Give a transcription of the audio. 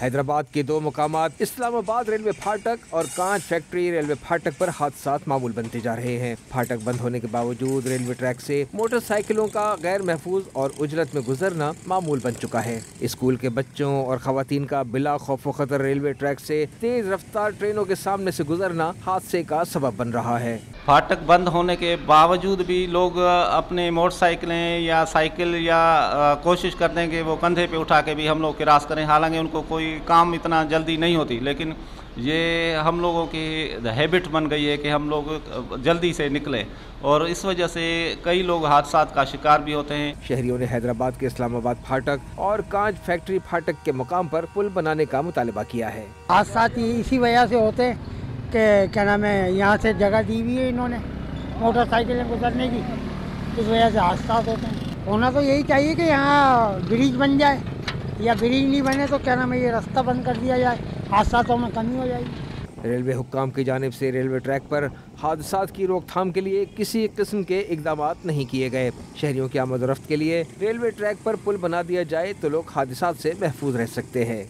حیدرآباد کے دو مقامات اسلام آباد ریلوے پھاٹک اور کانچ فیکٹری ریلوے پھاٹک پر حادثات معمول بنتے جا رہے ہیں۔ پھاٹک بند ہونے کے باوجود ریلوے ٹریک سے موٹر سائیکلوں کا غیر محفوظ اور اجرت میں گزرنا معمول بن چکا ہے۔ اسکول کے بچوں اور خواتین کا بلا خوف و خطر ریلوے ٹریک سے تیز رفتار ٹرینوں کے سامنے سے گزرنا حادثے کا سبب بن رہا ہے۔ پھاٹک بند ہونے کے باوجود بھی لوگ اپنے موٹر سائیکلیں یا سائیکل یا کوشش کرتے ہیں کہ وہ کندھے پہ اٹھا کے بھی ہم لوگ کراس کریں، حالانکہ ان کو کوئی کام اتنا جلدی نہیں ہوتی، لیکن یہ ہم لوگوں کی ہیبٹ بن گئی ہے کہ ہم لوگ جلدی سے نکلیں، اور اس وجہ سے کئی لوگ حادثات کا شکار بھی ہوتے ہیں۔ شہریوں نے حیدرآباد کے اسلام آباد پھاٹک اور کانچ فیکٹری پھاٹک کے مقام پر پل بنانے کا مطالبہ کیا ہے۔ حادثات اسی وجہ سے ہوتے ہیں کہ کیا نام ہے، یہاں سے جگہ دی ہوئی ہے انہوں نے موٹر سائیکلیں گزرنے کی، اس وجہ سے حادثات ہوتے ہیں۔ ہونا تو یہی چاہیے کہ یہاں برج بن جائے، یا برج نہیں بنے تو کیا نام ہے یہ راستہ بند کر دیا جائے، حادثاتوں میں کمی ہو جائے گی۔ ریلوے حکام کی جانب سے ریلوے ٹریک پر حادثات کی روک تھام کے لیے کسی قسم کے اقدامات نہیں کیے گئے۔ شہریوں کی آمد و رفت کے لیے ریلوے ٹریک پر پل بنا دیا جائے تو لوگ حادثات سے محفوظ رہ سکتے ہیں۔